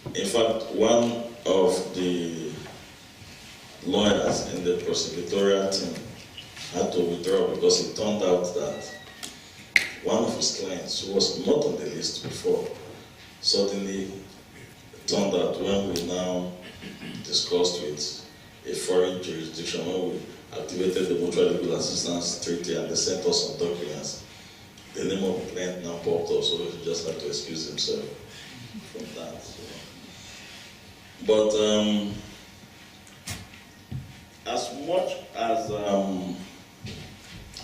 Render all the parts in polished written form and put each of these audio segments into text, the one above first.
In fact, one of the lawyers in the prosecutorial team had to withdraw because it turned out that one of his clients, who was not on the list before, suddenly turned out when we now discussed with a foreign jurisdiction, when we activated the Mutual Legal Assistance Treaty and they sent us some documents, the name of the client now popped up, so he just had to excuse himself from that. So. But as much as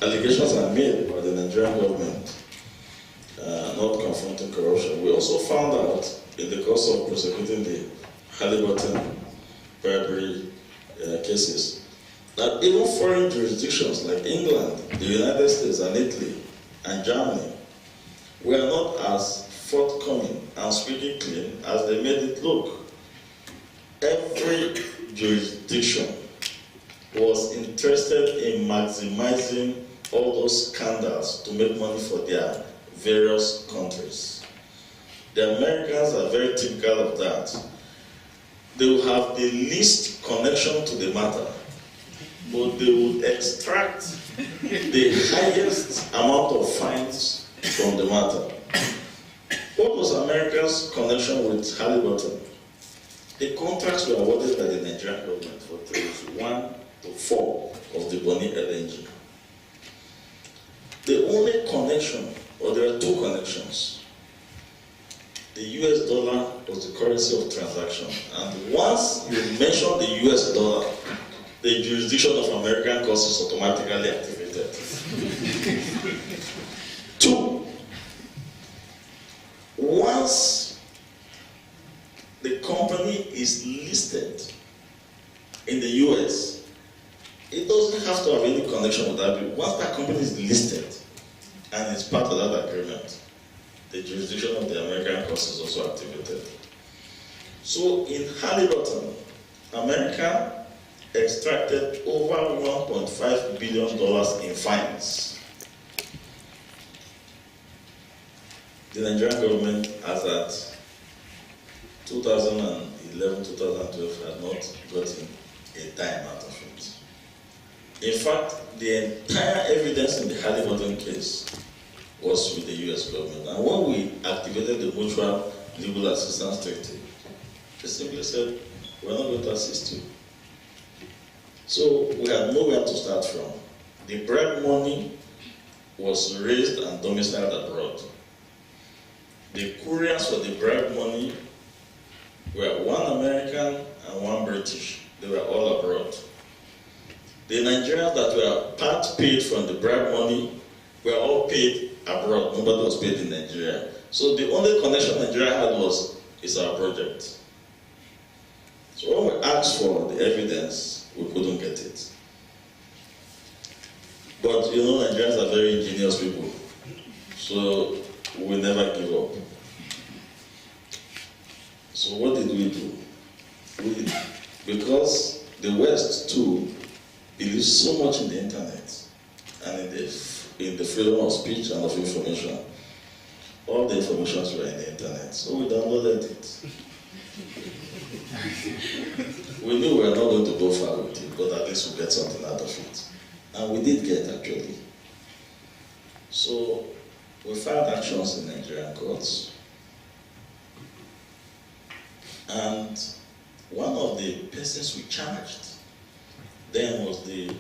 allegations are made by the Nigerian government not confronting corruption, we also found out in the course of prosecuting the Halliburton bribery cases that even foreign jurisdictions like England, the United States and Italy and Germany were not as forthcoming and squeaky clean as they made it look. Every jurisdiction was interested in maximizing all those scandals to make money for their various countries. The Americans are very typical of that. They will have the least connection to the matter, but they will extract the highest amount of fines from the matter. What was America's connection with Halliburton? The contracts were awarded by the Nigerian government for phase 1 to 4 of the Bonny LNG. The only connection, or there are two connections. The US dollar was the currency of transaction, and once you mention the US dollar, the jurisdiction of American courts is automatically activated. 2, once the company is listed in the US, it doesn't have to have any connection with that. Once that company is listed and it's part of that agreement, the jurisdiction of the American courts is also activated. So in Halliburton, America extracted over $1.5 billion in fines. The Nigerian government, as at 2011-2012, had not gotten a dime out of it. In fact, the entire evidence in the Halliburton case was with the US government. And when we activated the Mutual Legal Assistance Treaty, they simply said, we're not going to assist you. So we had nowhere to start from. The bribe money was raised and domiciled abroad. The couriers for the bribe money were one American and one British. They were all abroad. The Nigerians that were part paid from the bribe money were all paid abroad. Nobody was paid in Nigeria. So the only connection Nigeria had was, it's our project. So when we asked for the evidence, we couldn't get it. But you know, Nigerians are very ingenious people. So we never give up. So what did we do? Because the West too believes so much in the internet and in the freedom of speech and of information. All the informations were in the internet, so we downloaded it. We knew we were not going to go far with it, but at least we get something out of it. And we did get, actually. So we filed actions in Nigerian courts. And one of the persons we charged then was the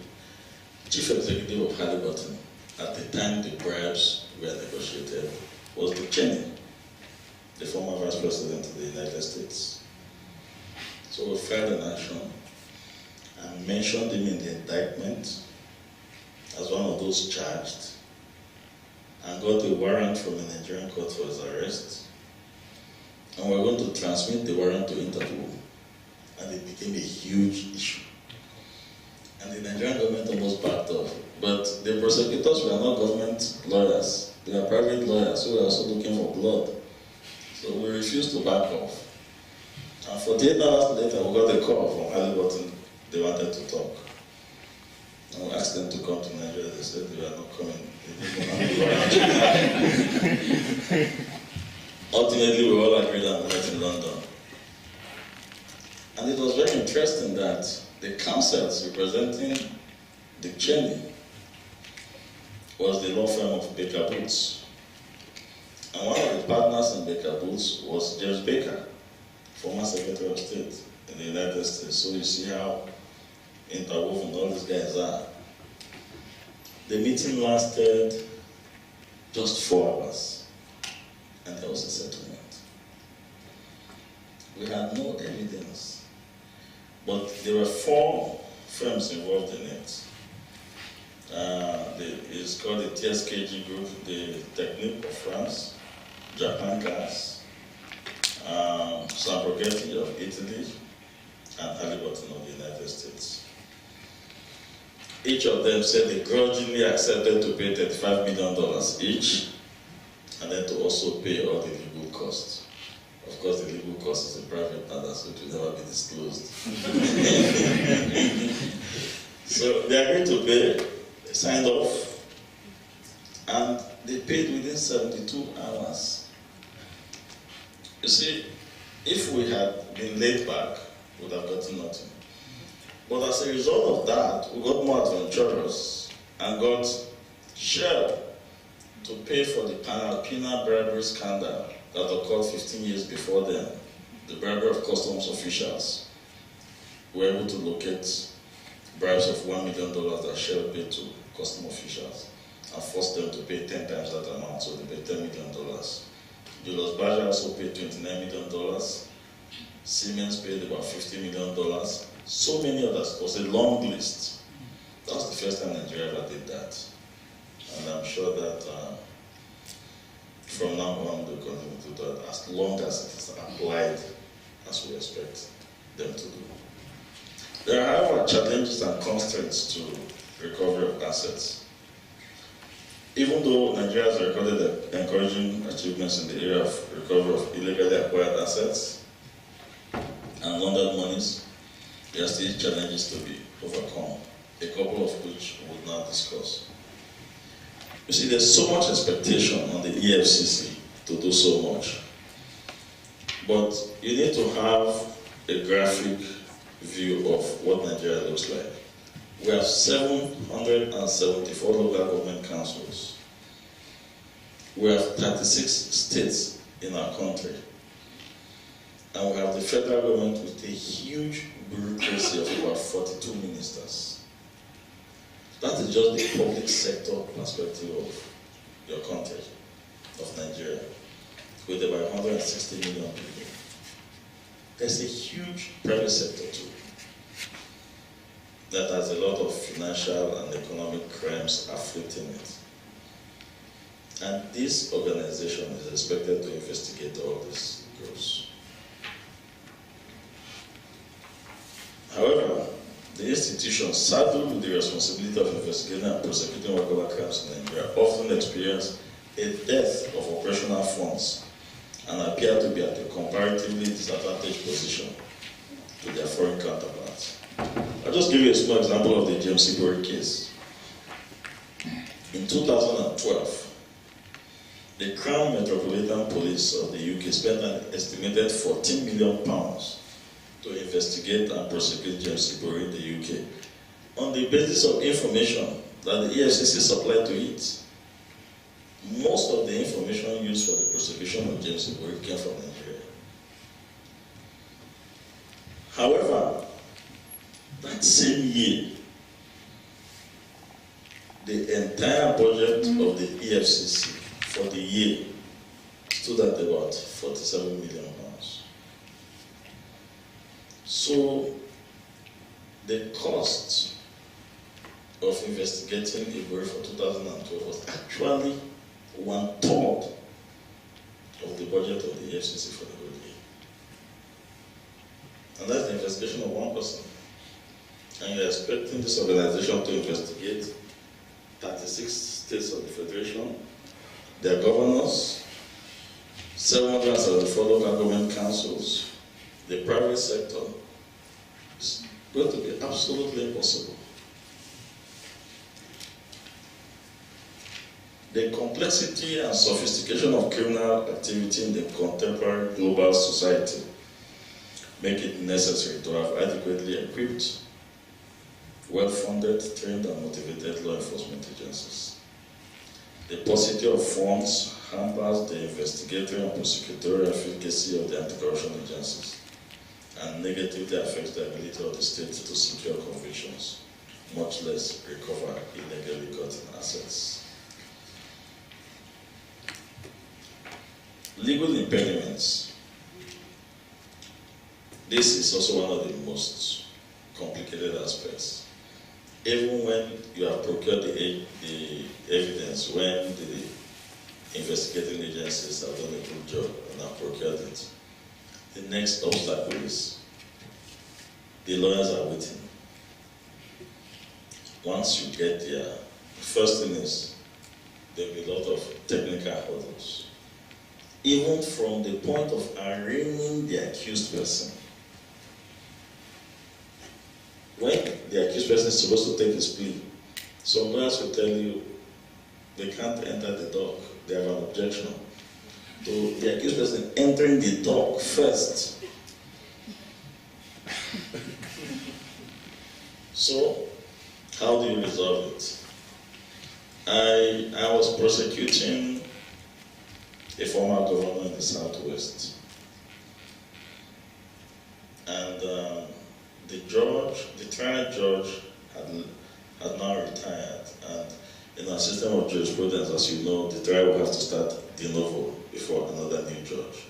chief executive of Halliburton. At the time the bribes were negotiated, was the Cheif, the former vice president of the United States. So we filed an action and mentioned him in the indictment as one of those charged, and got a warrant from the Nigerian court for his arrest. And we're going to transmit the warrant to Interpol. And it became a huge issue. And the Nigerian government almost backed off. But the prosecutors were not government lawyers. They were private lawyers who were also looking for blood. So we refused to back off. And 48 hours later, we got a call from Halliburton. They wanted to talk. And we asked them to come to Nigeria. They said they were not coming. They didn't want to go. Ultimately, we all agreed on that in London. And it was very interesting that the counsels representing Dick Cheney was the law firm of Baker Boots. And one of the partners in Baker Boots was James Baker, former Secretary of State in the United States. So you see how interwoven all these guys are. The meeting lasted just 4 hours, and there was a settlement. We had no evidence, but there were 4 firms involved in it. It's called the TSKG Group, the Technique of France, Japan Gas, Samproghetti of Italy, and Halliburton of the United States. Each of them said they grudgingly accepted to pay $35 million each, and then to also pay all the legal costs. Of course, the legal cost is a private matter, so it will never be disclosed. So they agreed to pay, they signed off, and they paid within 72 hours. You see, if we had been laid back, we would have gotten nothing. But as a result of that, we got more adventurous and got Shell to pay for the penal bribery scandal that occurred 15 years before then. The bribery of customs officials were able to locate bribes of $1 million that Shell paid to customs officials and forced them to pay 10 times that amount, so they paid $10 million. Julius Baja also paid $29 million. Siemens paid about $50 million. So many others. It was a long list. That was the first time Nigeria ever did that. And I'm sure that from now on they'll continue to do that as long as it is applied as we expect them to do. There are, however, challenges and constraints to recovery of assets. Even though Nigeria has recorded encouraging achievements in the area of recovery of illegally acquired assets and laundered monies, there are still challenges to be overcome, a couple of which we will now discuss. You see, there's so much expectation on the EFCC to do so much, but you need to have a graphic view of what Nigeria looks like. We have 774 local government councils. We have 36 states in our country. And we have the federal government with a huge bureaucracy of about 42 ministers. That is just the public sector perspective of your country, of Nigeria, with about 160 million people. There's a huge private sector too, that has a lot of financial and economic crimes afflicting it. And this organization is expected to investigate all these groups. However, the institutions saddled with the responsibility of investigating and prosecuting whatever crimes in Nigeria often experience a dearth of operational funds and appear to be at a comparatively disadvantaged position to their foreign counterparts. I'll just give you a small example of the James Ibori case. In 2012, the Crown Metropolitan Police of the UK spent an estimated £14 million to investigate and prosecute James Ibori in the UK on the basis of information that the EFCC supplied to it. Most of the information used for the prosecution of James Ibori came from Nigeria. However, that same year, the entire budget of the EFCC for the year stood at about £47 million. So the cost of investigating Ibori for 2012 was actually 1/3 of the budget of the EFCC for the whole year. And that's the investigation of one person. And you're expecting this organization to investigate 36 states of the Federation, their governors, 774 local government councils, the private sector. It's going to be absolutely impossible. The complexity and sophistication of criminal activity in the contemporary global society make it necessary to have adequately equipped, well-funded, trained, and motivated law enforcement agencies. The paucity of funds hampers the investigatory and prosecutorial efficacy of the anti-corruption agencies and negatively affects the ability of the state to secure convictions, much less recover illegally gotten assets. Legal impediments. This is also one of the most complicated aspects. Even when you have procured the evidence, when the investigating agencies have done a good job and have procured it, the next obstacle is the lawyers are waiting. Once you get there, the first thing is there will be a lot of technical hurdles. Even from the point of arraigning the accused person. When the accused person is supposed to take his plea, some lawyers will tell you they can't enter the dock, they have an objection to the accused person entering the dock first. So, how do you resolve it? I was prosecuting a former governor in the Southwest. And the trial judge had now retired. And in our system of jurisprudence, as you know, the trial will have to start de novo before another new judge.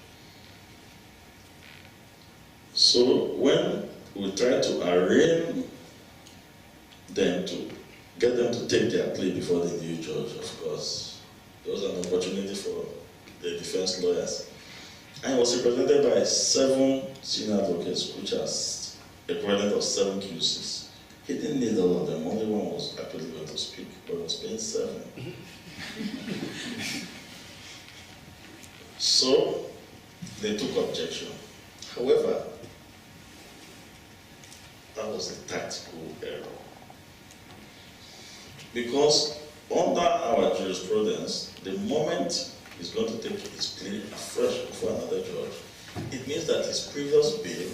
So when we try to arraign them to get them to take their plea before the new judge, of course, there was an opportunity for the defense lawyers. And it was represented by 7 senior advocates, which has equivalent of 7 QCs. He didn't need all of them, only one was actually going to speak, but it was paying 7. So they took objection. However, that was a tactical error. Because under our jurisprudence, the moment he's going to take his plea afresh before another judge, it means that his previous bail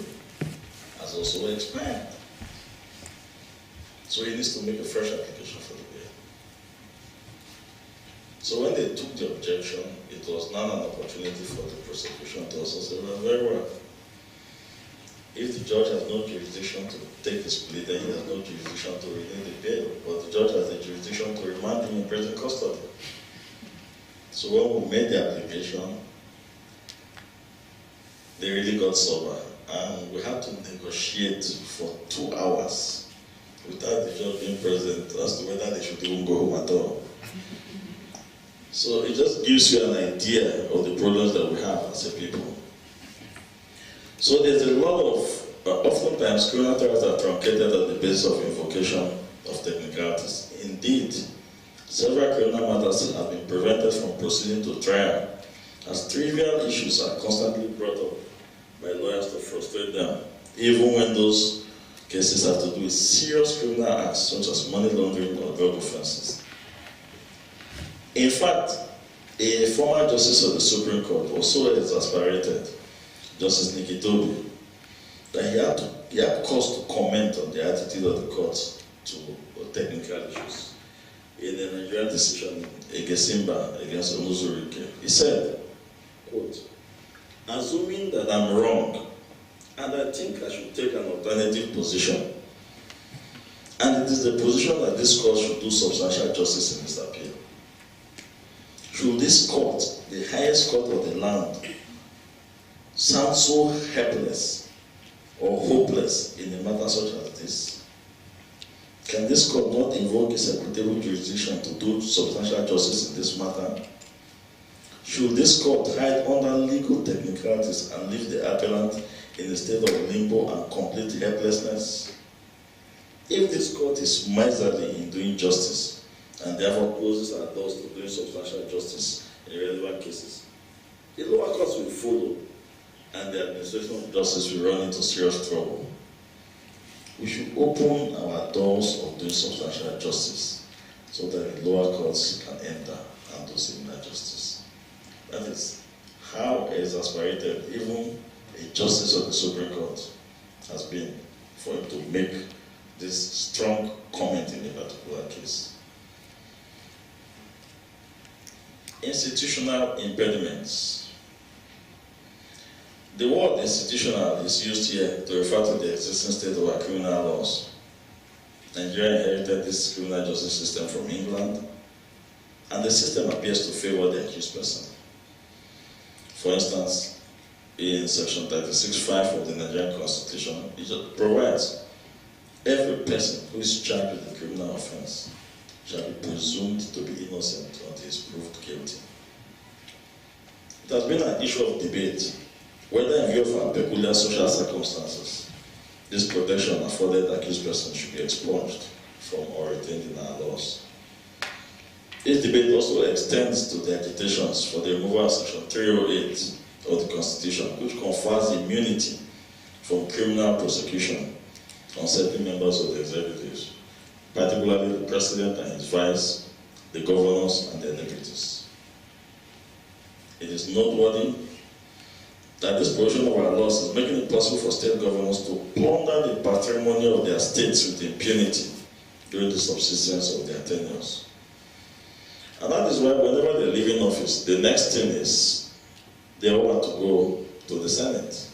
has also expired. So he needs to make a fresh application for the bail. So when they took the objection, it was not an opportunity for the prosecution to also say, well, very well. If the judge has no jurisdiction to take his plea, then he has no jurisdiction to renew the bail, but the judge has the jurisdiction to remand him in present custody. So when we made the application, they really got sober, and we had to negotiate for 2 hours without the judge being present as to whether they should even go home at all. So it just gives you an idea of the problems that we have as a people. So there's a lot of, oftentimes criminal trials are truncated on the basis of invocation of technicalities. Indeed, several criminal matters have been prevented from proceeding to trial as trivial issues are constantly brought up by lawyers to frustrate them, even when those cases have to do with serious criminal acts such as money laundering or drug offenses. In fact, a former justice of the Supreme Court was so exasperated, Justice Nikitobi, that he had cause to comment on the attitude of the court to technical issues. In a Nigerian decision, Egesimba against Onuzurike, he said, quote, "Assuming that I'm wrong, and I think I should take an alternative position, and it is the position that this court should do substantial justice in this appeal. Should this court, the highest court of the land, sound so helpless or hopeless in a matter such as this? Can this court not invoke its equitable jurisdiction to do substantial justice in this matter? Should this court hide under legal technicalities and leave the appellant in a state of limbo and complete helplessness? If this court is miserly in doing justice and therefore closes our doors to doing substantial justice in relevant cases, the lower courts will follow and the administration of justice will run into serious trouble. We should open our doors of doing substantial justice so that the lower courts can enter and do similar justice." That is how exasperated even a justice of the Supreme Court has been for him to make this strong comment in a particular case. Institutional impediments. The word institutional is used here to refer to the existing state of our criminal laws. Nigeria inherited this criminal justice system from England, and the system appears to favor the accused person. For instance, in section 36(5) of the Nigerian Constitution, it provides every person who is charged with a criminal offense shall be presumed to be innocent until he is proved guilty. It has been an issue of debate whether in view of our peculiar social circumstances, this protection afforded accused persons should be expunged from or retained in our laws. This debate also extends to the agitations for the removal of section 308 of the Constitution, which confers immunity from criminal prosecution on certain members of the executives, particularly the president and his vice, the governors and their deputies. It is noteworthy that this provision of our laws is making it possible for state governors to plunder the patrimony of their states with impunity during the subsistence of their tenures. And that is why whenever they leave in office, the next thing is they all want to go to the Senate,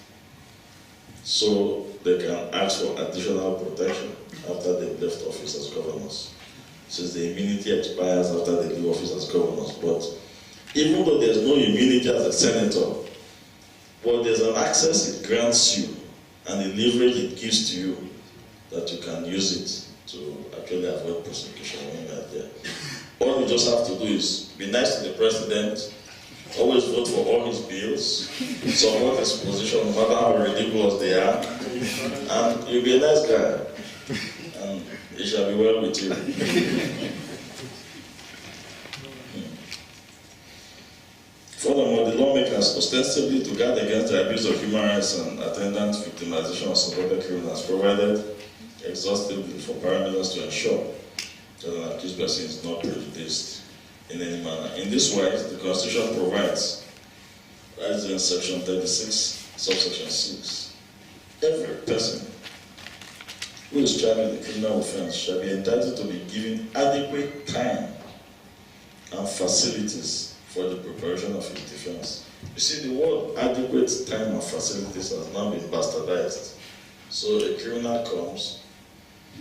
so they can ask for additional protection after they've left office as governors, since the immunity expires after they leave office as governors. But even though there's no immunity as a senator, but there's an access it grants you and the leverage it gives to you that you can use it to actually avoid prosecution when you're there. All you just have to do is be nice to the president, always vote for all his bills, support his position, no matter how ridiculous they are, and you'll be a nice guy, and it shall be well with you. Furthermore, the lawmakers, ostensibly to guard against the abuse of human rights and attendant victimization of supported criminals, provided exhaustively for parameters to ensure that an accused person is not prejudiced in any manner. In this way, the Constitution provides, as in section 36, subsection 6, every person who is charged with a criminal offense shall be entitled to be given adequate time and facilities for the preparation of his defense. You see, the word adequate time and facilities has now been bastardized. So a criminal comes,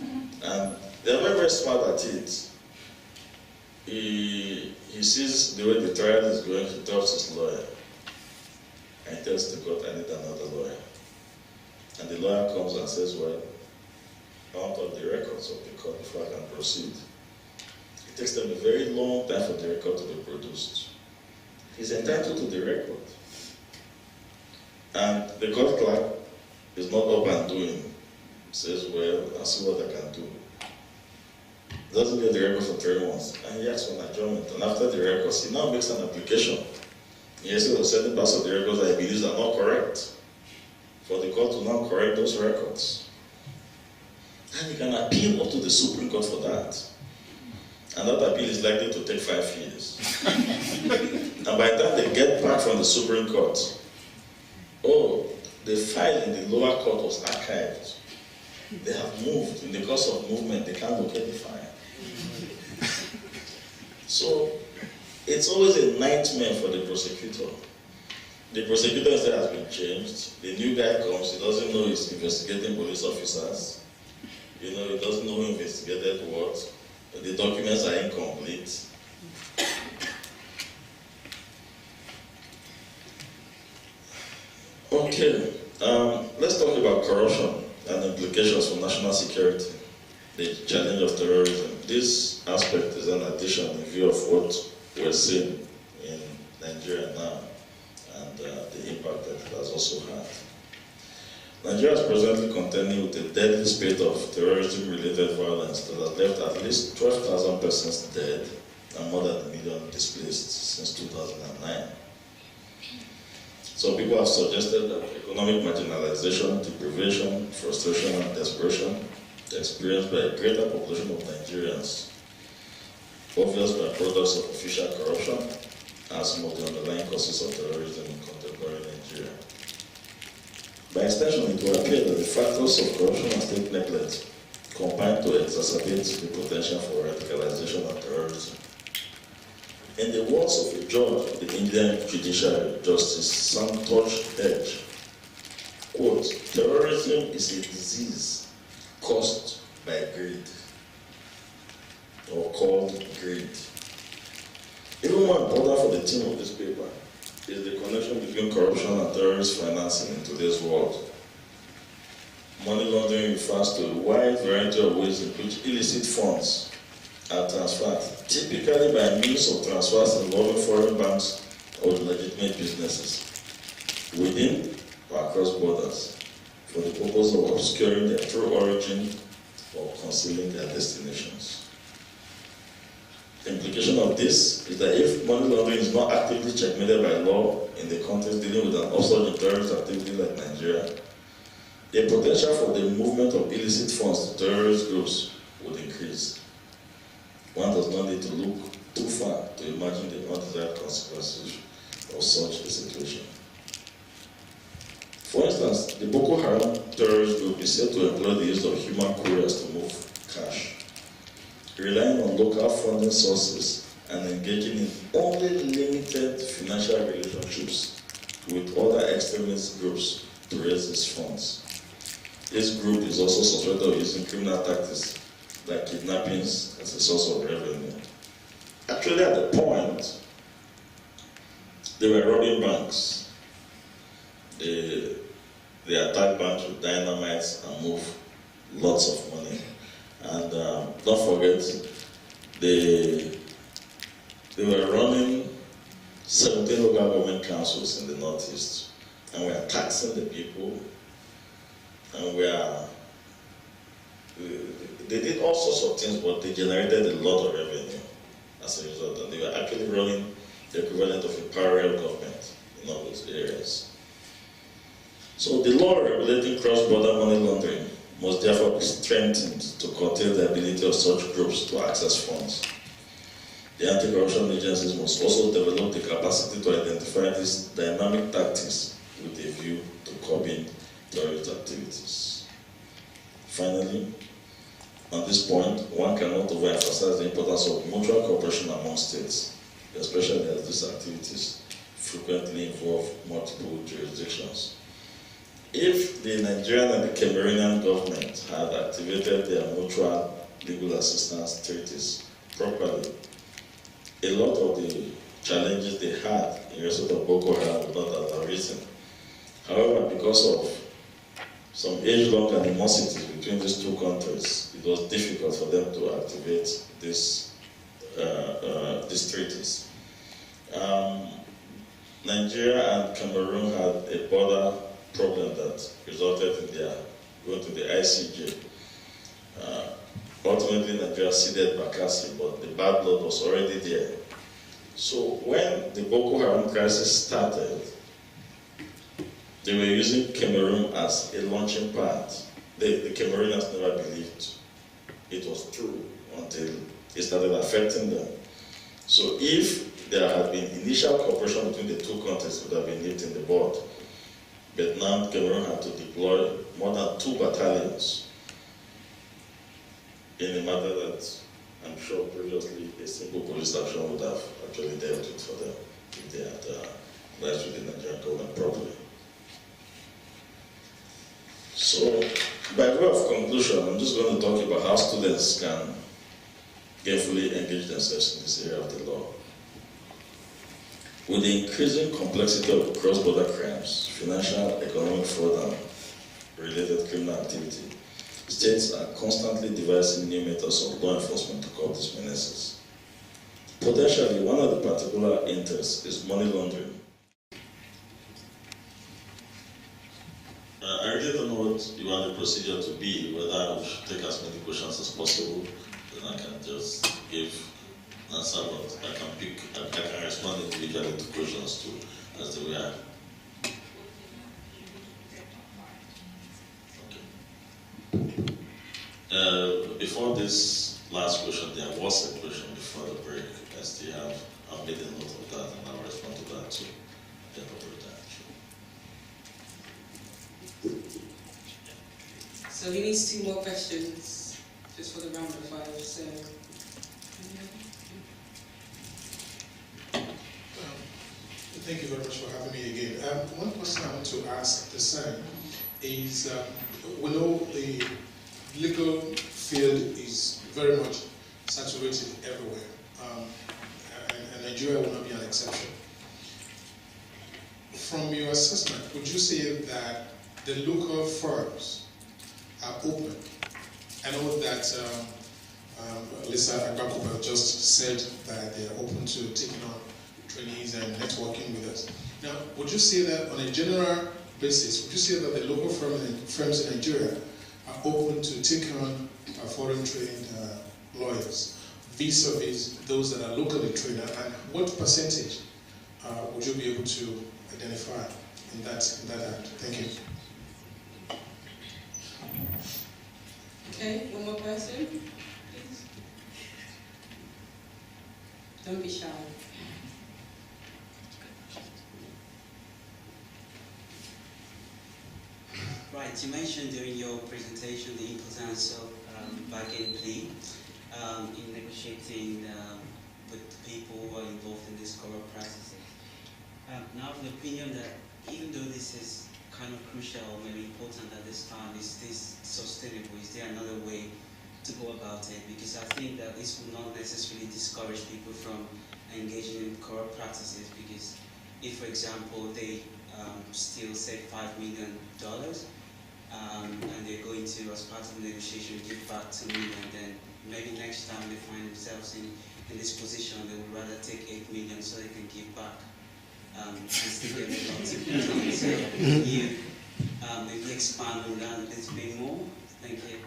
and they're very, very smart at it. He sees the way the trial is going, he talks to his lawyer, and he tells the court, I need another lawyer. And the lawyer comes and says, well, I want all the records of the court before I can proceed. It takes them a very long time for the record to be produced. He's entitled to the record. And the court clerk is not up and doing. Says, well, I'll see what I can do. He doesn't get the record for 3 months. And he asks for an adjournment. And after the records, he now makes an application. He has certain parts of the records that he believes are not correct, for the court to now correct those records. And he can appeal up to the Supreme Court for that. And that appeal is likely to take 5 years. And by the time they get back from the Supreme Court, oh, the file in the lower court was archived. They have moved. In the course of movement, they can't locate the file. So, it's always a nightmare for the prosecutor. The prosecutor instead has been changed. The new guy comes, he doesn't know he's investigating police officers. You know, he doesn't know who investigated what. The documents are incomplete. Okay, let's talk about corruption and implications for national security, the challenge of terrorism. This aspect is an addition in view of what we're seeing in Nigeria now and the impact that it has also had. Nigeria is presently contending with a deadly spate of terrorism-related violence that has left at least 12,000 persons dead and more than 1 million displaced since 2009. Some people have suggested that economic marginalization, deprivation, frustration, and desperation experienced by a greater population of Nigerians, obvious byproducts of official corruption, are some of the underlying causes of terrorism in contemporary Nigeria. By extension, it will appear that the factors of corruption and state neglect combine to exacerbate the potential for radicalization and terrorism. In the words of a judge of the Indian judiciary, Justice Santosh Edge, quote, terrorism is a disease caused by greed, or called greed. Even more important for the theme of this paper is the connection between corruption and terrorist financing in today's world. Money laundering refers to a wide variety of ways in which illicit funds are transferred, typically by means of transfers involving foreign banks or legitimate businesses, within or across borders, for the purpose of obscuring their true origin or concealing their destinations. The implication of this is that if money laundering is not actively checkmated by law in the context dealing with an upsurge in terrorist activity like Nigeria, the potential for the movement of illicit funds to terrorist groups would increase. One does not need to look too far to imagine the undesired consequences of such a situation. For instance, the Boko Haram terrorist group is said to employ the use of human couriers to move cash, relying on local funding sources and engaging in only limited financial relationships with other extremist groups to raise these funds. This group is also suspected of using criminal tactics like kidnappings as a source of revenue. Actually, at the point, they were robbing banks. They attack banks with dynamites and move lots of money. And don't forget, they were running 17 local government councils in the Northeast, and were taxing the people, and they did all sorts of things, but they generated a lot of revenue as a result, and they were actually running the equivalent of a parallel government in all those areas. So the law regulating cross-border money laundering must therefore be strengthened to curtail the ability of such groups to access funds. The anti-corruption agencies must also develop the capacity to identify these dynamic tactics with a view to curbing terrorist activities. Finally, on this point, one cannot overemphasize the importance of mutual cooperation among states, especially as these activities frequently involve multiple jurisdictions. If the Nigerian and the Cameroonian government had activated their mutual legal assistance treaties properly, a lot of the challenges they had in respect of Boko Haram would not have arisen. However, because of some age-long animosities between these two countries, it was difficult for them to activate these treaties. Nigeria and Cameroon had a border problem that resulted in their going to the ICJ. Ultimately, Nigeria ceded Bakassi, but the bad blood was already there. So when the Boko Haram crisis started, they were using Cameroon as a launching pad. The Cameroonians never believed it was true until it started affecting them. So if there had been initial cooperation between the two countries, it would have been nipped in the bud. But now Cameroon had to deploy more than 2 battalions in a matter that I'm sure previously a simple police action would have actually dealt with for them if they had liaised with the Nigerian government properly. So, by way of conclusion, I'm just going to talk about how students can carefully engage themselves in this area of the law. With the increasing complexity of cross-border crimes, financial, economic fraud, and related criminal activity, states are constantly devising new methods of law enforcement to curb these menaces. Potentially, one of the particular interests is money laundering. I really don't know what you want the procedure to be, whether we should take as many questions as possible, then I can just give an answer, but I can respond individually to questions too, as they were. Okay. Before this last question, there was a question before the break. I still have, I've made a note of that and I'll respond to that too. So he needs 2 more questions, just for the round of 5. So. Thank you very much for having me again. One question I want to ask the same is, we know the legal field is very much saturated everywhere, and Nigeria will not be an exception. From your assessment, would you say that the local firms are open? I know that Lisa Agbakuba just said that they are open to taking on trainees and networking with us. Now, would you say that on a general basis, would you say that the local firms in Nigeria are open to taking on foreign trained lawyers vis-a-vis those that are locally trained? And what percentage would you be able to identify in that act? Thank you. Okay, one more person, please. Don't be shy. Right, you mentioned during your presentation the importance of bargain plea in negotiating with people who are involved in these corrupt practices. Now, the opinion that even though this is kind of crucial or maybe important at this time, is this sustainable? Is there another way to go about it? Because I think that this will not necessarily discourage people from engaging in corrupt practices, because if, for example, they steal, say, $5 million, and they're going to, as part of the negotiation, give back $2 million, then maybe next time they find themselves in this position, they would rather take $8 million so they can give back and still get a lot of money. So can you maybe expand on that a little bit more? Thank you.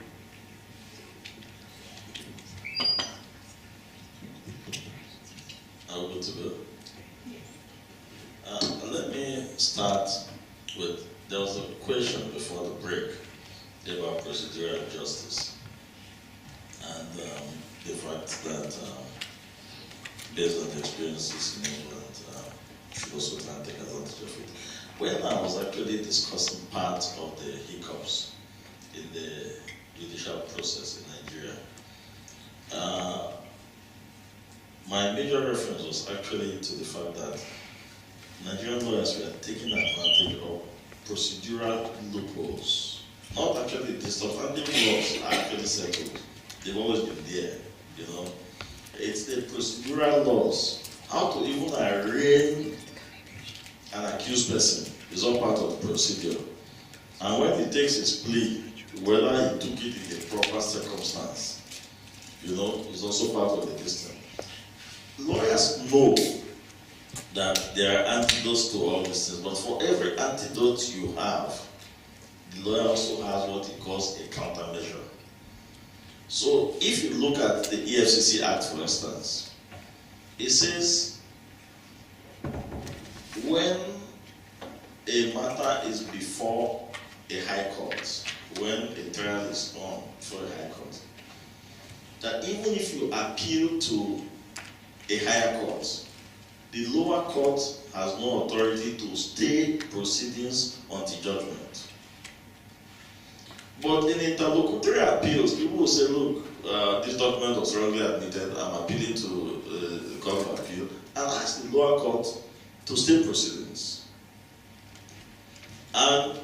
Are we good to go? Let me start with, there was a question before the break about procedural justice and the fact that based on the experiences in England, should also try and take advantage of it. When I was actually discussing part of the hiccups in the judicial process in Nigeria, my major reference was actually to the fact that Nigerian lawyers were taking advantage of procedural loopholes. Not actually the substantive laws are actually settled. They've always been there, you know. It's the procedural laws. How to even arraign an accused person is all part of the procedure. And when he takes his plea, whether he took it in the proper circumstance, you know, is also part of the system. Lawyers know that there are antidotes to all these things, but for every antidote you have, the lawyer also has what he calls a countermeasure. So if you look at the EFCC Act, for instance, it says when a matter is before a high court, when a trial is on for a high court, that even if you appeal to a higher court, the lower court has no authority to stay proceedings until judgment. But in interlocutory appeals, people will say, look, this document was wrongly admitted, I'm appealing to the Court of Appeal, and ask the lower court to stay proceedings. And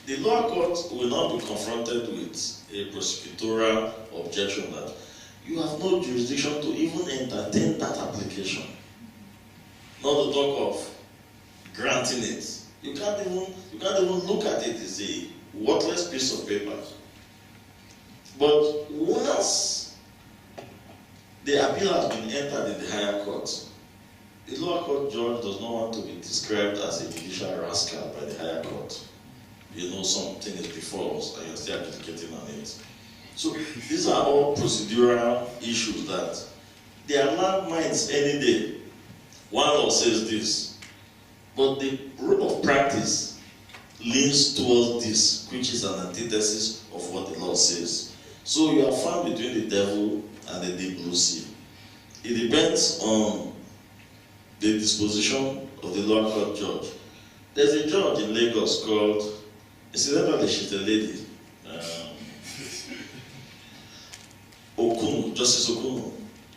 the lower court will not be confronted with a prosecutorial objection that you have no jurisdiction to even entertain that application. Not to talk of granting it. You can't even look at it as a worthless piece of paper. But once the appeal has been entered in the higher court, the lower court judge does not want to be described as a judicial rascal by the higher court. You know, something is before us and you're still adjudicating on it. So these are all procedural issues that they are landmines any day. One law says this, but the rule of practice leans towards this, which is an antithesis of what the law says. So you are found between the devil and the deep blue sea. It depends on the disposition of the lower court judge. There's a judge in Lagos called, incidentally, she's a lady. Justice Okuno,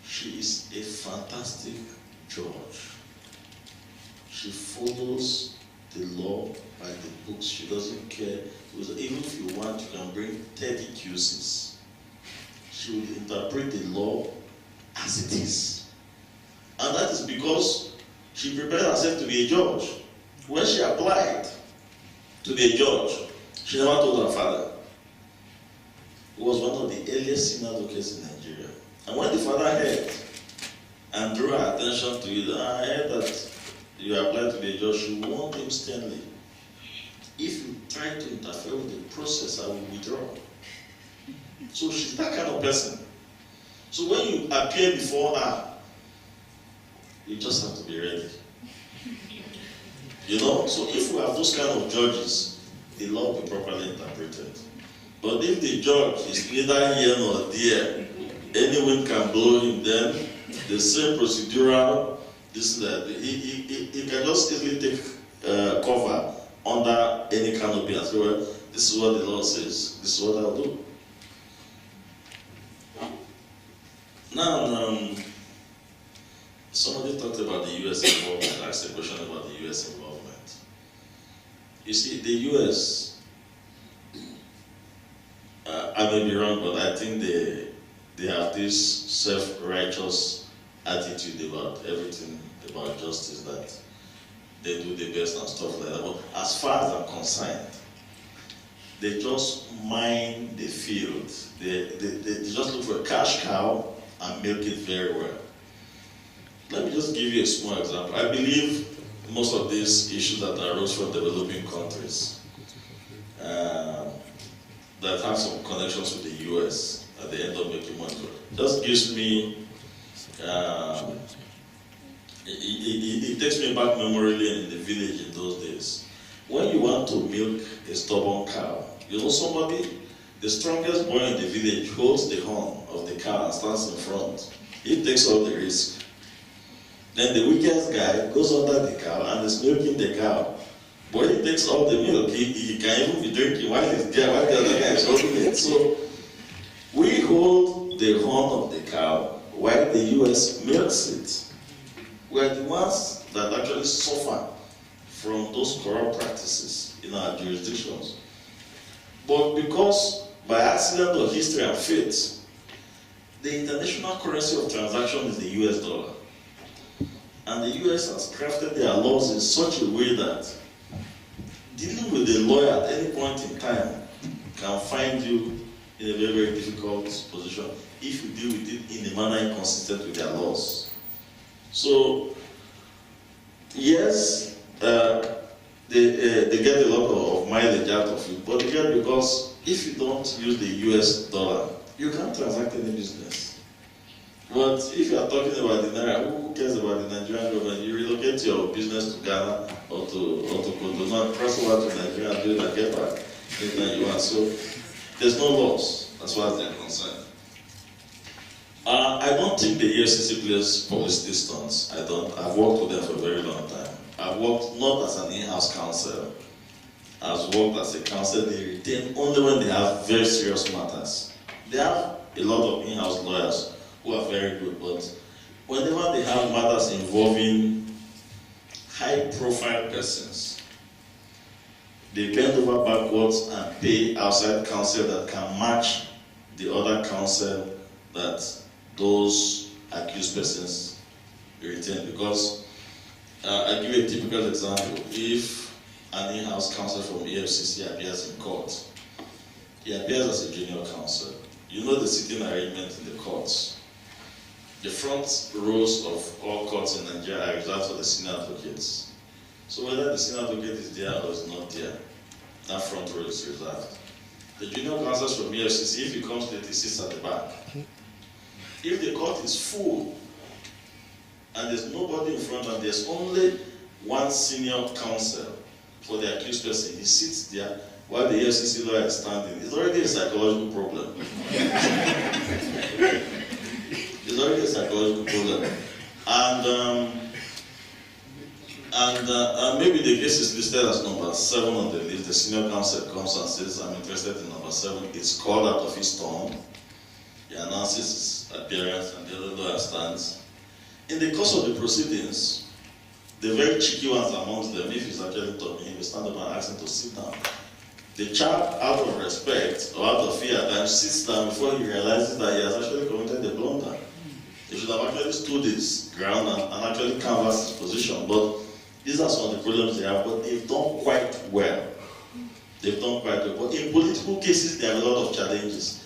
she is a fantastic judge. She follows the law by the books. She doesn't care. Even if you want, you can bring 30 cases. She will interpret the law as it is. And that is because she prepared herself to be a judge. When she applied to be a judge, she never told her father. He was one of the earliest senior advocates in Nigeria. And when the father heard and drew her attention to it, I heard that you applied to be a judge, she warned him sternly. If you try to interfere with the process, I will withdraw. So she's that kind of person. So when you appear before her, you just have to be ready. You know, so if we have those kind of judges, the law will be properly interpreted. But if the judge is neither here nor there, any wind can blow him, then the same procedural, he can just easily take cover under any canopy and say, well, this is what the law says, this is what I'll do. Now, somebody talked about the U.S. involvement, asked a question about the U.S. involvement. You see, the U.S., I may be wrong, but I think they have this self-righteous attitude about everything about justice, that they do the best and stuff like that. But as far as I'm concerned, they just mine the field. They just look for a cash cow and milk it very well. Let me just give you a small example. I believe most of these issues that arose from developing countries that have some connections with the US at the end of making money just gives me, it takes me back memorially in the village in those days. When you want to milk a stubborn cow, you know somebody, the strongest boy in the village holds the horn of the cow and stands in front. He takes all the risk. Then the weakest guy goes under the cow and is milking the cow. But he takes all the milk. He can even be drinking while he's there, while the other guy is holding it. So we hold the horn of the cow while the US milks it. We're the ones that actually suffer from those corrupt practices in our jurisdictions. But because by accident or history and fate, the international currency of transaction is the US dollar. And the US has crafted their laws in such a way that dealing with a lawyer at any point in time can find you in a very, very difficult position if you deal with it in a manner inconsistent with their laws. So, yes, they get a lot of mileage out of it, but again, because if you don't use the US dollar, you can't transact any business. But if you are talking about the Naira, who cares about the Nigerian government? You relocate your business to Ghana or to Cotonou, cross over to Nigeria and do it and get back anytime you want. So there's no loss as far as they're concerned. I don't think the EFCC plays publicity stunts. I don't. I've worked with them for a very long time. I've worked not as an in-house counsel. I've worked as a counsel they retain only when they have very serious matters. They have a lot of in-house lawyers who are very good, but whenever they have matters involving high-profile persons, they bend over backwards and pay outside counsel that can match the other counsel that those accused persons retain. Because I'll give you a typical example. If an in-house counsel from EFCC appears in court, he appears as a junior counsel. You know the sitting arrangement in the courts. The front rows of all courts in Nigeria are reserved for the senior advocates. So whether the senior advocate is there or is not there, that front row is reserved. The junior counsel from EFCC, if he comes late, he sits at the back. If the court is full and there's nobody in front and there's only one senior counsel for the accused person, he sits there while the EFCC lawyer is standing. It's already a psychological problem. It's already a psychological problem. And maybe the case is listed as number 7 on the list. The senior counsel comes and says, I'm interested in number 7. It's called out of his turn. He announces his appearance and the other lawyer stands. In the course of the proceedings, the very cheeky ones amongst them, if he's actually talking, he will stand up and ask him to sit down. The chap, out of respect or out of fear at times, sits down before he realizes that he has actually committed a blunder. He should have actually stood his ground and actually canvassed his position. But these are some of the problems they have, but they've done quite well. They've done quite well. But in political cases, there are a lot of challenges.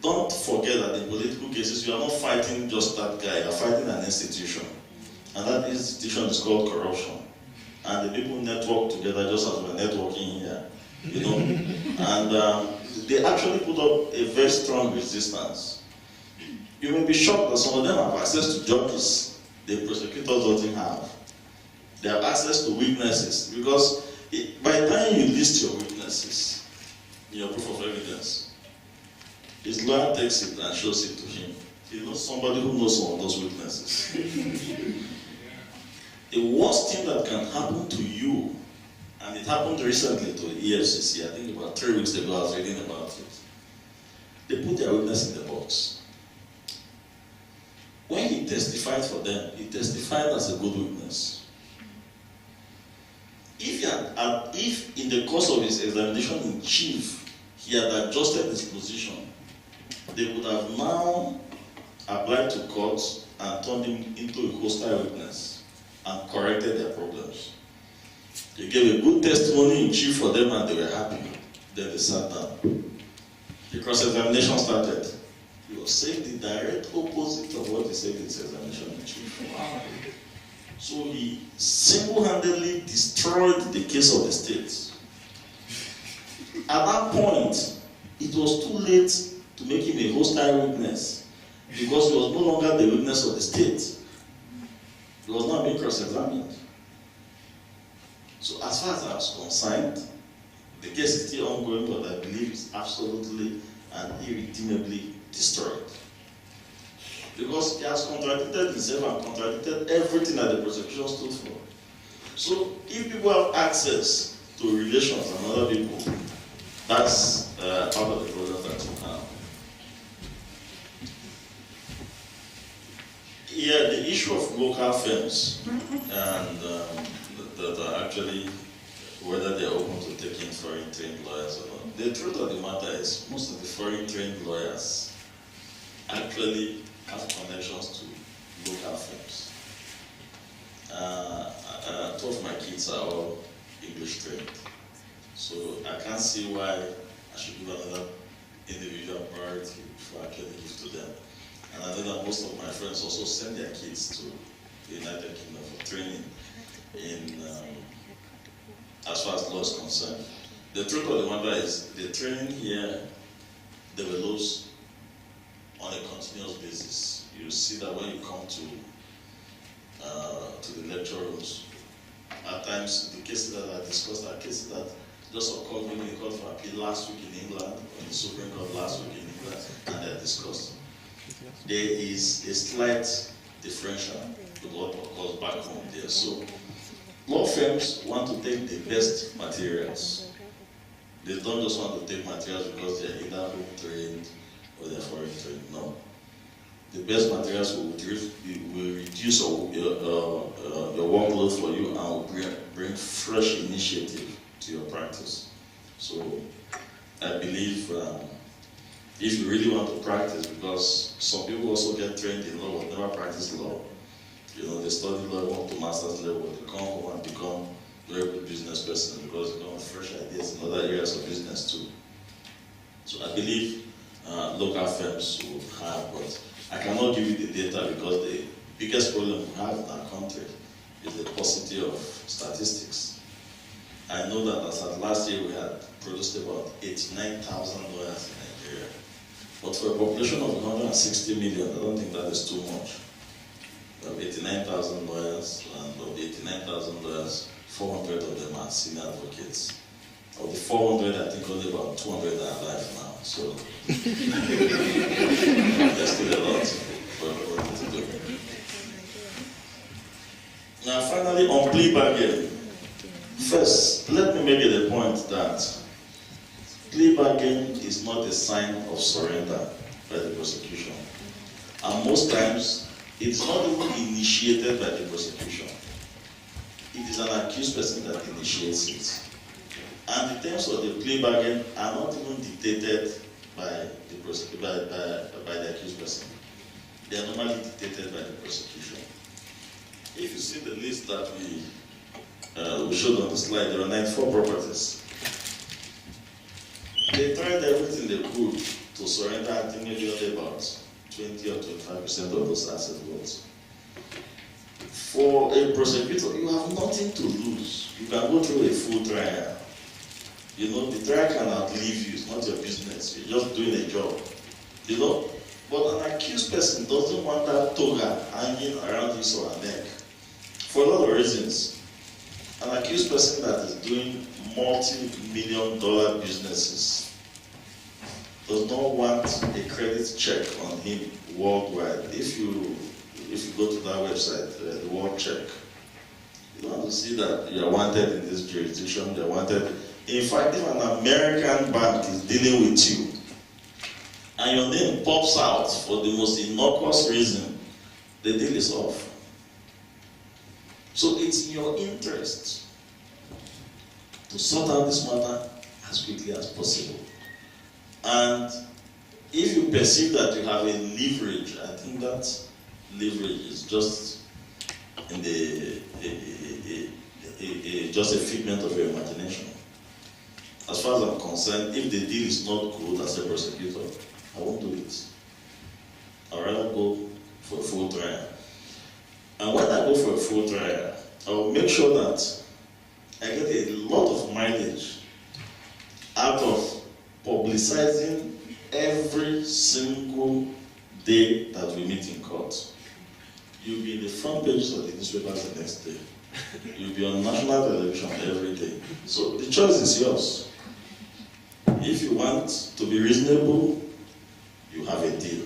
Don't forget that in political cases, you are not fighting just that guy, you are fighting an institution. And that institution is called corruption. And the people network together just as we're networking here, you know. And they actually put up a very strong resistance. You may be shocked that some of them have access to judges the prosecutors doesn't have. They have access to witnesses, because by the time you list your witnesses in your proof of evidence, his lawyer takes it and shows it to him. He knows somebody who knows some of those witnesses. The worst thing that can happen to you, and it happened recently to the EFCC, I think about 3 weeks ago I was reading about it. They put their witness in the box. When he testified for them, he testified as a good witness. If in the course of his examination in chief, he had adjusted his position, they would have now applied to court and turned him into a hostile witness and corrected their problems. They gave a good testimony in chief for them and they were happy. Then they sat down. The cross-examination started. He was saying the direct opposite of what he said in his examination in chief. Wow. So he single-handedly destroyed the case of the state. At that point, it was too late to make him a hostile witness, because he was no longer the witness of the state. He was not being cross-examined. So as far as I was concerned, the case is still ongoing, but I believe it's absolutely and irredeemably destroyed. Because he has contradicted himself and contradicted everything that the prosecution stood for. So if people have access to relations and other people, that's part of the problem that you have. Yeah, the issue of local firms and that are actually, whether they are open to taking foreign trained lawyers or not. The truth of the matter is, most of the foreign trained lawyers actually have connections to local firms. 2 of my kids are all English trained. So I can't see why I should give another individual priority before I actually give to them. And I know that most of my friends also send their kids to the United Kingdom for training in, as far as law is concerned. The truth of the matter is, the training here develops on a continuous basis. You see that when you come to the lecture rooms, at times the cases that are discussed are cases that just occurred maybe in the Court of Appeal last week in England, or in the Supreme Court last week in England, and they are discussed. There is a slight differential with what occurs back home there. So law firms want to take the best materials. They don't just want to take materials because they are either home trained or they are foreign trained. No. The best materials will reduce your workload for you and will bring fresh initiative to your practice. So I believe if you really want to practice, because some people also get trained in law but never practice law. You know, they study law, want to master's level, they come home and become very good business person because they come with fresh ideas in other areas of business too. So I believe local firms will have, but I cannot give you the data because the biggest problem we have in our country is the paucity of statistics. I know that as at last year we had produced about 89,000 lawyers in Nigeria. But for a population of 160 million, I don't think that is too much. We have 89,000 lawyers, and of the 89,000 lawyers, 400 of them are senior advocates. Of the 400, I think only about 200 are alive now. So there's still a lot for everybody to do. Now finally, on plea bargain. First, let me make it a point that plea bargain is not a sign of surrender. by the prosecution. And most times, it's not even initiated by the prosecution. It is an accused person that initiates it. And the terms of the plea bargain are not even dictated by the accused person. They are normally dictated by the prosecution. If you see the list that we showed on the slide, there are 94 properties. They tried everything they could to surrender, I think maybe only about 20 or 25% of those asset votes. For a prosecutor, you have nothing to lose. You can go through a full trial. You know, the trial can outlive you, it's not your business. You're just doing a job. You know? But an accused person doesn't want that toga hanging around his or her neck. For a lot of reasons. An accused person that is doing multi-million-dollar businesses does not want a credit check on him worldwide. If you go to that website, the World Check, you don't have to see that you are wanted in this jurisdiction, you're wanted. In fact, if an American bank is dealing with you, and your name pops out for the most innocuous reason, the deal is off. So it's in your interest to sort out this matter as quickly as possible. And if you perceive that you have a leverage, I think that leverage is just in just a figment of your imagination. As far as I'm concerned, if the deal is not good as a prosecutor, I won't do it. I'd rather go for a full trial. And when I go for a full trial, I will make sure that I get a lot of mileage out of publicizing every single day that we meet in court. You'll be in the front pages of the newspapers the next day. You'll be on national television every day. So the choice is yours. If you want to be reasonable, you have a deal.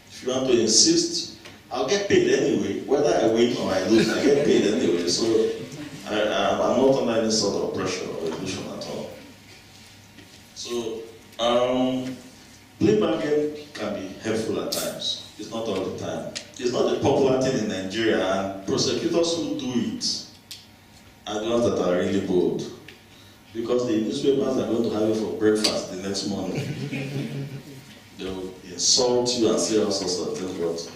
If you want to insist, I'll get paid anyway. Whether I win or I lose, I get paid anyway. So I'm not under any sort of pressure or illusion at all. So plea bargain can be helpful at times. It's not all the time. It's not a popular thing in Nigeria, and prosecutors who do it are the ones that are really bold. Because the newspapers are going to have it for breakfast the next morning. They will insult you and say all sorts of things, but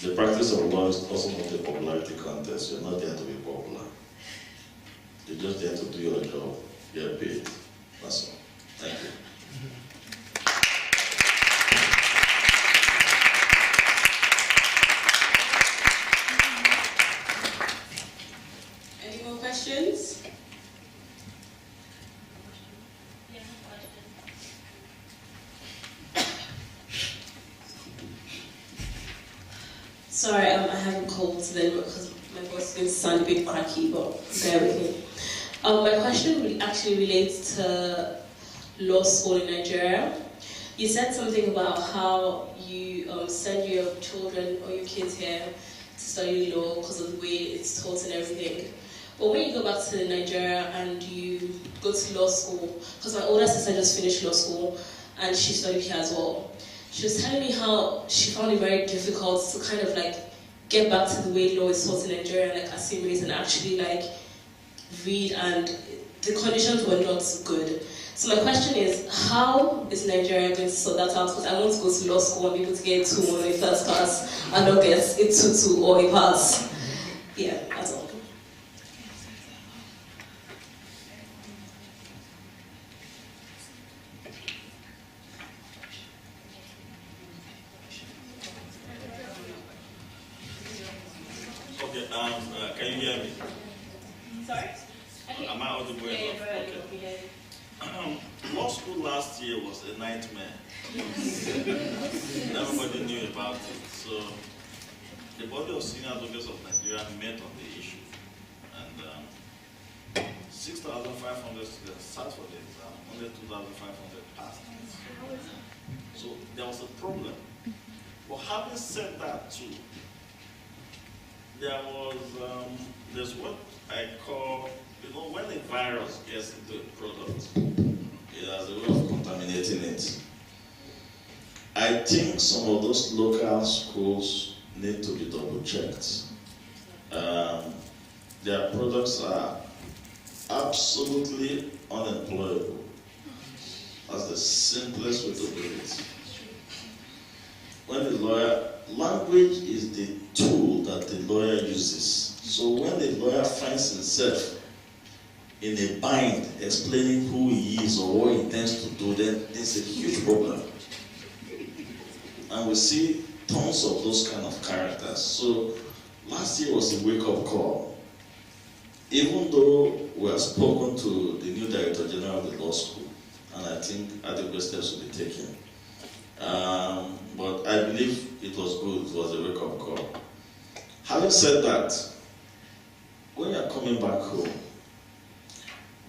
the practice of law is also not a popularity contest. You're not there to be popular. You're just there to do your job. Get paid. That's all. Thank you. Any more questions? Sorry, I haven't called then because my voice is going to sound a bit cracky, but bear with me. My question actually relates to law school in Nigeria. You said something about how you send your children or your kids here to study law because of the way it's taught and everything. But when you go back to Nigeria and you go to law school, because my older sister just finished law school and she studied here as well. She was telling me how she found it very difficult to kind of like get back to the way law is taught in Nigeria and like assimilate and actually like read, and the conditions were not good. So my question is, how is Nigeria going to sort that out? Because I want to go to law school and be able to get a 2-1 in first class and not get a 2-2 or a pass. Yeah, that's all. Okay, can you hear me? Sorry? Am I audible enough? Okay. Law school last year was a nightmare. Everybody knew about it. So the body of senior advocates of Nigeria met on the issue. And 6,500 students sat for the exam, only 2,500 passed. So there was a problem. But having said that too, there was, there's what I call, when a virus gets into a product, it has a way of contaminating it. I I think some of those local schools need to be double-checked. Their products are absolutely unemployable. That's the simplest way to do it. When the lawyer, language is the tool that the lawyer uses. So when the lawyer finds himself in a bind explaining who he is or what he intends to do, then it's a huge problem. And we see tons of those kind of characters. So last year was a wake-up call. Even though we have spoken to the new Director General of the law school, and I think adequate steps will be taken. But I believe it was good, it was a wake-up call. Having said that, when you're coming back home,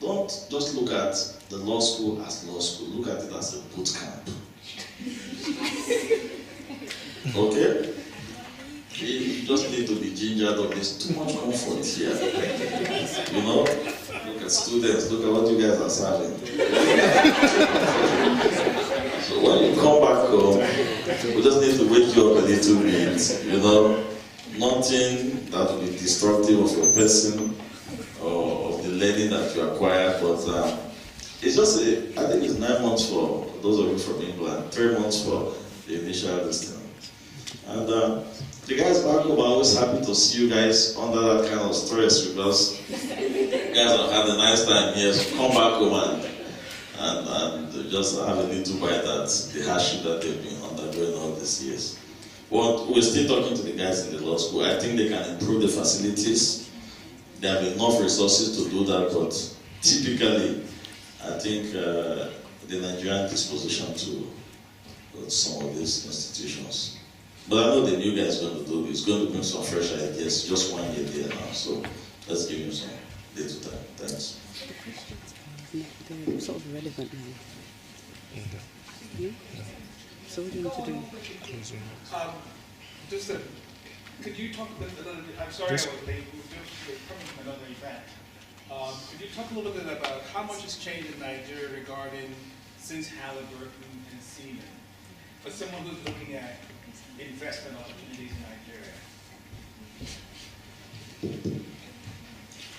don't just look at the law school as law school, look at it as a boot camp. Okay? You just need to be gingered up. There's too much comfort here. You know? Look at students, look at what you guys are serving. So when you come back home, we just need to wake you up a little bit. You know? Nothing that will be destructive of your person or of the learning that you acquire, but it's just I think it's 9 months for those of you from England, 3 months for the initial listing. And the guys back home are always happy to see you guys under that kind of stress because you guys have had a nice time here. So come back home and just have a little bite at the hardship that they've been undergoing all these years. But we're still talking to the guys in the law school. I think they can improve the facilities. They have enough resources to do that, but typically, I think the Nigerian disposition to some of these institutions. But I know the new guy is going to do this. He's going to bring some fresh ideas. Just 1 year there now, so let's give him some little time. Thanks. They're sort of relevant now. Yeah? So what do you need to do? Could you talk a bit, I'm sorry I was late, we're coming from another event. Could you talk a little bit about how much has changed in Nigeria regarding since Halliburton and Siemens? For someone who's looking at investment opportunities in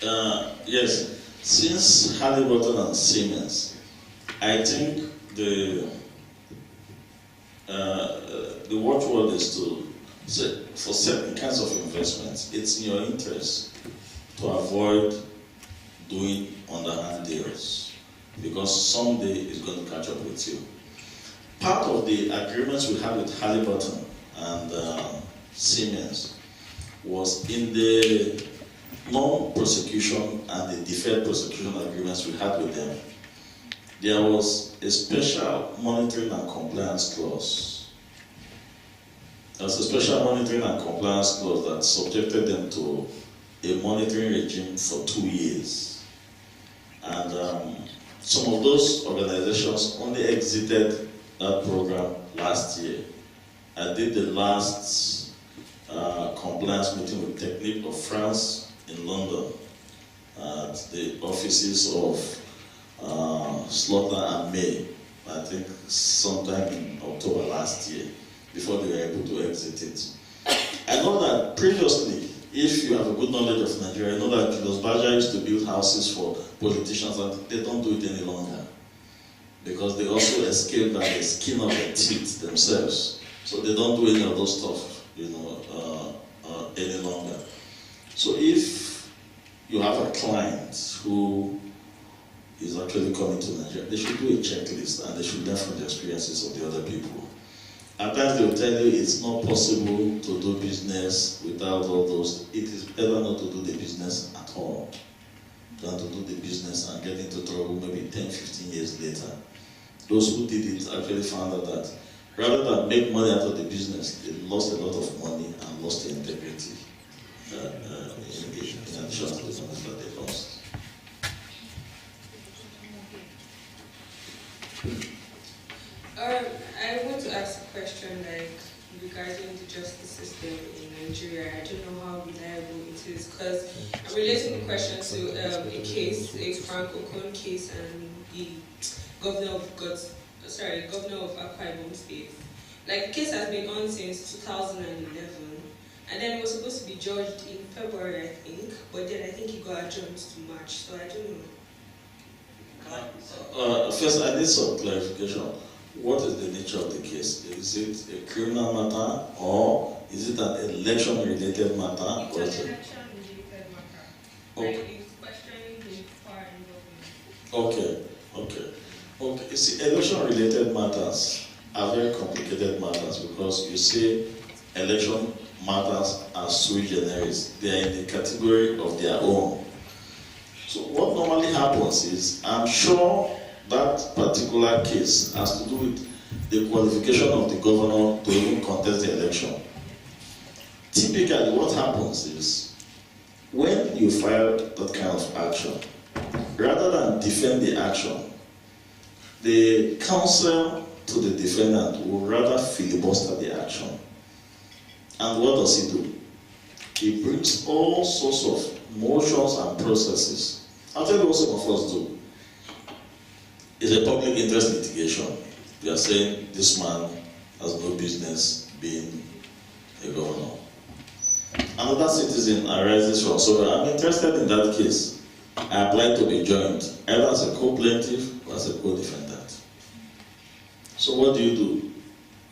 Nigeria. Yes, since Halliburton and Siemens, I think the watchword is to say for certain kinds of investments, it's in your interest to avoid doing underhand deals because someday it's going to catch up with you. Part of the agreements we had with Halliburton and Siemens was in the non-prosecution and the deferred prosecution agreements we had with them. There was a special monitoring and compliance clause. There was a special monitoring and compliance clause that subjected them to a monitoring regime for 2 years. And some of those organizations only exited that program last year. I did the last compliance meeting with Technique of France in London at the offices of Slaughter and May, I think sometime in October last year, before they were able to exit it. I know that previously, if you have a good knowledge of Nigeria, you know that Julius Baja used to build houses for politicians, and they don't do it any longer because they also escaped by the skin of their teeth themselves. So they don't do any of those stuff, any longer. So if you have a client who is actually coming to Nigeria, they should do a checklist and they should learn from the experiences of the other people. At times they will tell you it's not possible to do business without all those. It is better not to do the business at all than to do the business and get into trouble maybe 10, 15 years later. Those who did it actually found out that rather than make money out of the business, they lost a lot of money and lost their integrity in addition to the money that they lost. I want to ask a question regarding the justice system in Nigeria. I don't know how reliable it is because I'm relating the question to a case, a Frank Okon case, and the governor of Akwa Ibom State, Like, the case has been on since 2011, and then it was supposed to be judged in February, I think, but then I think it got adjourned to March, so I don't know. First, I need some clarification. What is the nature of the case? Is it a criminal matter, or is it an election-related matter? It's an election-related matter. Okay. Like, it's questioning the foreign government. Okay. You see, election-related matters are very complicated matters because you see, election matters are sui generis. They are in a category of their own. So what normally happens is, I'm sure that particular case has to do with the qualification of the governor to even contest the election. Typically, what happens is, when you file that kind of action, rather than defend the action, the counsel to the defendant will rather filibuster the action. And what does he do? He brings all sorts of motions and processes. I'll tell you what some of us do. It's a public interest litigation. We are saying this man has no business being a governor. Another citizen arises from, so I'm interested in that case. I apply to be joined, either as a co-plaintiff or as a co-defendant. So what do? You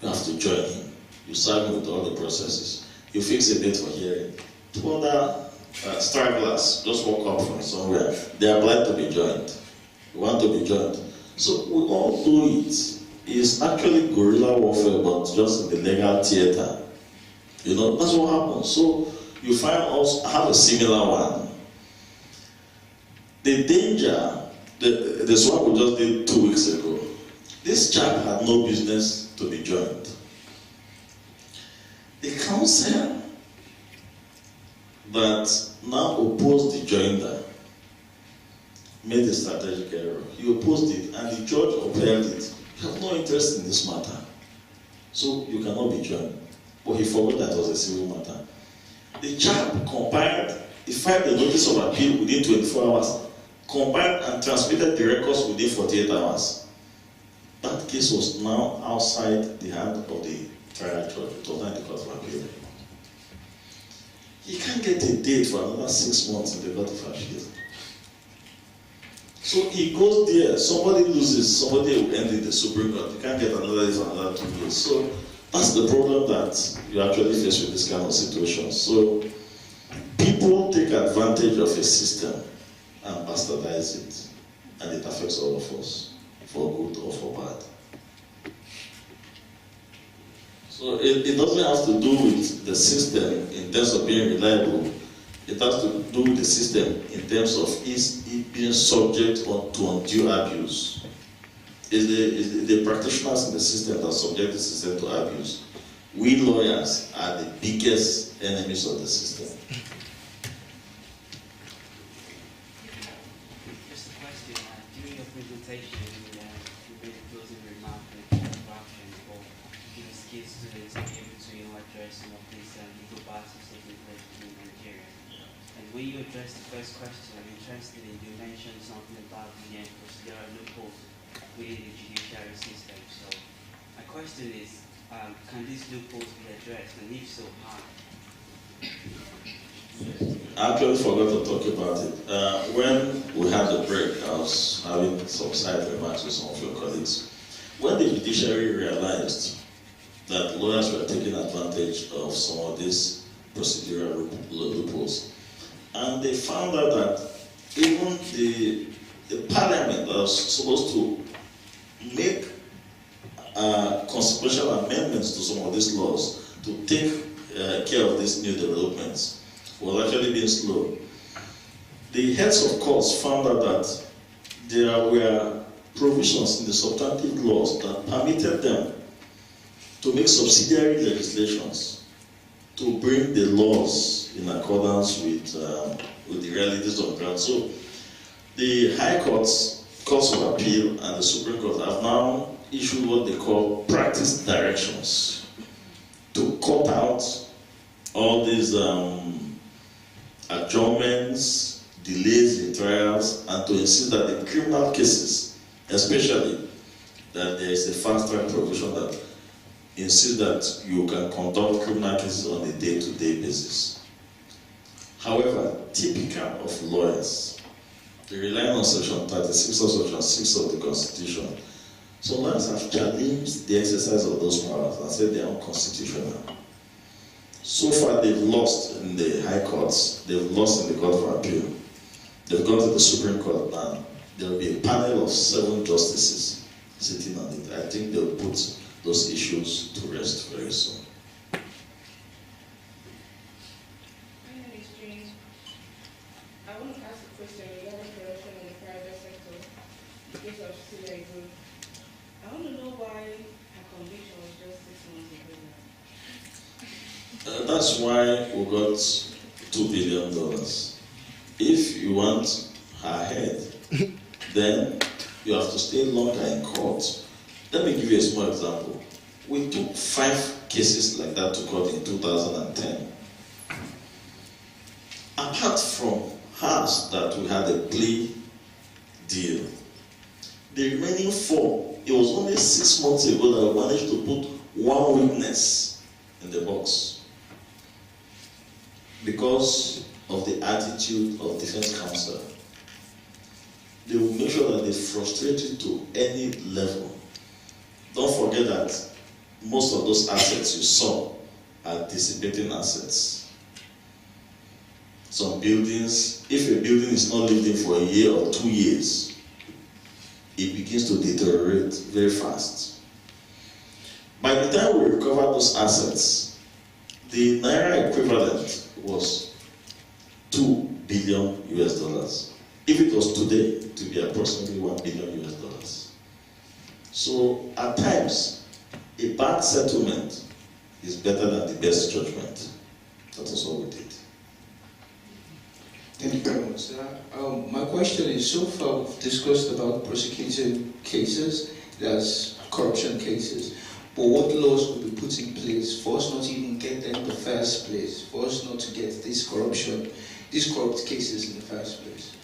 have to join him. You serve him with all the processes. You fix a date for hearing. Two other stragglers just walk up from somewhere. They apply to be joined. You want to be joined. So we all do it. It's actually guerrilla warfare, but just in the legal theater. You know, that's what happens. So you find also, I have a similar one. The danger, this one we just did 2 weeks ago. This chap had no business to be joined. The counsel that now opposed the joinder made a strategic error. He opposed it, and the judge upheld it. You have no interest in this matter, so you cannot be joined. But he forgot that it was a civil matter. The chap compiled, he filed a notice of appeal within 24 hours, compiled and transmitted the records within 48 hours. That case was now outside the hand of the trial judge. It was not in the court of appeal. He can't get a date for another 6 months in the court of appeal. So he goes there, somebody loses, somebody will end in the Supreme Court. You can't get another date for another 2 years. So that's the problem that you actually face with this kind of situation. So people take advantage of a system and bastardize it, and it affects all of us, for good or for bad. So it doesn't have to do with the system in terms of being reliable. It has to do with the system in terms of it being subject to undue abuse. It's the practitioners in the system that subject the system to abuse. We lawyers are the biggest enemies of the system. Just a question. During your presentation, you made a closing remark on the corruption for skilled students to be able to address some of these legal battles taking place in Nigeria. And when you addressed the first question, I'm interested in, you mentioned something about the procedural loopholes within the judiciary system. So my question is, can these loopholes be addressed, and if so, how? I actually forgot to talk about it. When we had the break, I was having some side remarks with some of your colleagues. When the judiciary realized that lawyers were taking advantage of some of these procedural loopholes, and they found out that even the parliament that was supposed to make consequential amendments to some of these laws to take care of these new developments was actually being slow. The heads of courts found out that there were provisions in the substantive laws that permitted them to make subsidiary legislations to bring the laws in accordance with the realities of the ground. So the high courts, courts of appeal, and the Supreme Court have now issued what they call practice directions to cut out all these adjournments, delays in trials, and to insist that in criminal cases, especially, that there is a fast-track provision that insist that you can conduct criminal cases on a day-to-day basis. However, typical of lawyers, they rely on Section 36 or Section 6 of the Constitution. So lawyers have challenged the exercise of those powers and said they are unconstitutional. So far, they've lost in the high courts, they've lost in the Court of Appeal, they've gone to the Supreme Court now. There will be a panel of 7 justices sitting on it. I think they'll put those issues to rest very soon. My name is Jane. I want to ask a question regarding corruption in the private sector. Because of still a group. I want to know why her conviction was just 6 months ago. That's why we got $2 billion. If you want her head, then you have to stay longer in court. Let me give you a small example. We took 5 cases like that to court in 2010. Apart from hers that we had a plea deal, the remaining 4, it was only 6 months ago that we managed to put 1 witness in the box because of the attitude of defense counsel. They will make sure that they frustrate you to any level. Don't forget that most of those assets you saw are dissipating assets. Some buildings, if a building is not lived in for a year or 2 years, it begins to deteriorate very fast. By the time we recover those assets, the Naira equivalent was $2 billion US. If it was today, it would be approximately $1 billion US. So at times, a bad settlement is better than the best judgment. That is what we did. Thank you very much, sir. My question is, so far we've discussed about prosecuting cases, that's corruption cases, but what laws will be put in place for us not to even get them in the first place, for us not to get these corrupt cases in the first place?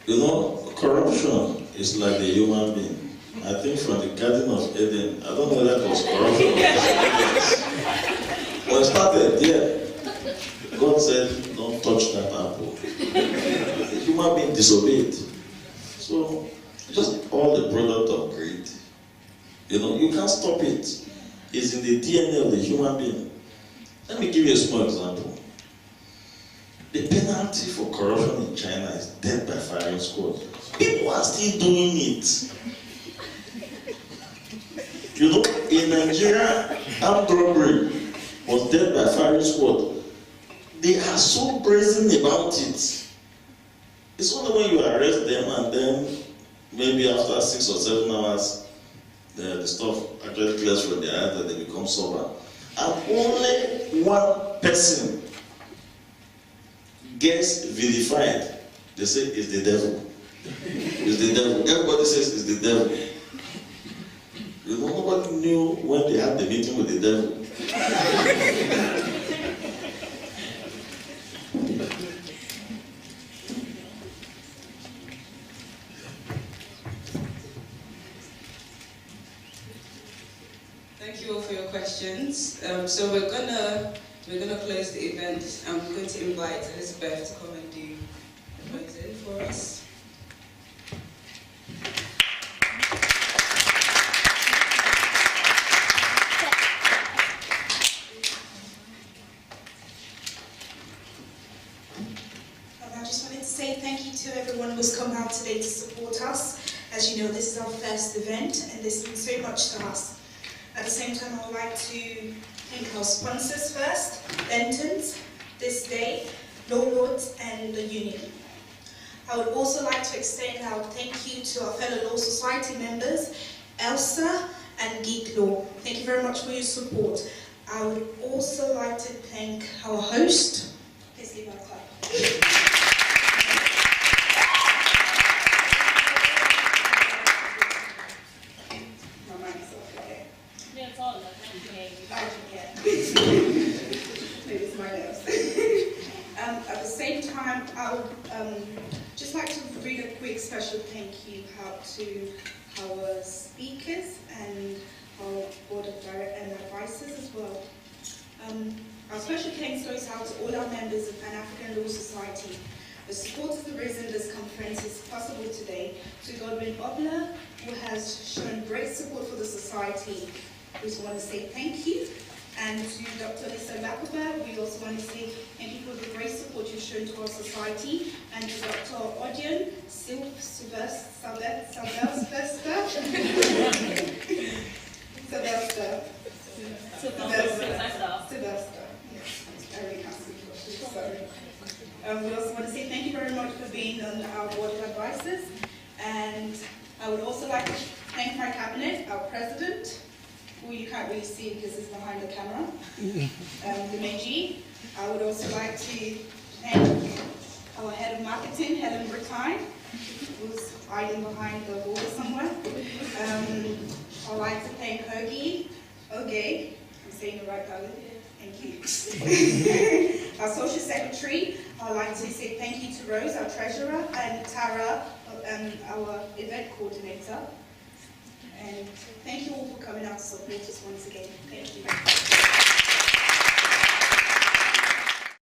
You know, corruption is like a human being. I think from the Garden of Eden, I don't know whether that was corruption. When it started, yeah, God said, don't touch that apple. The human being disobeyed. So, just all the product of greed. You know, you can't stop it. It's in the DNA of the human being. Let me give you a small example. The penalty for corruption in China is death by firing squad. People are still doing it. You know, in Nigeria, armed robbery was death by firing squad. They are so brazen about it. It's only when you arrest them and then maybe after 6 or 7 hours, the stuff actually clears from their eyes that they become sober. And only one person gets vilified. They say it's the devil. It's the devil. Everybody says it's the devil. You know, nobody knew when they had the meeting with the devil. Thank you all for your questions. So we're gonna close the event. I'm going to invite Elizabeth to come and do the closing for us. I just wanted to say thank you to everyone who's come out today to support us. As you know, this is our first event and this means so much to us. At the same time, I would like to thank our sponsors first, Benton's, This Day, Law Lords and the Union. I would also like to extend our thank you to our fellow Law Society members, Elsa and Geek Law. Thank you very much for your support. I would also like to thank our host. Please leave our clap. At the same time, I would just like to read a quick special thank you out to our speakers and our board of directors and advisors as well. Our special thanks goes out to all our members of Pan-African Law Society. The support of the reason this conference is possible today, to Godwin Obla, who has shown great support for the society. We just want to say thank you. And to Dr. Lisa Lakoba, we also want to say thank you for the great support you've shown to our society. And to Dr. Odion Sylvester, we also want to say thank you very much for being on our board of advisors. And I would also like to thank my cabinet, our president, who you can't really see because he's behind the camera, the Meiji. I would also like to thank our head of marketing, Helen Brittain, who's hiding behind the wall somewhere. I'd like to thank Oge, I'm saying the right darling. Thank you. Our social secretary, I'd like to say thank you to Rose, our treasurer, and Tara, our event coordinator. And thank you all for coming out to support us once again. Thank you.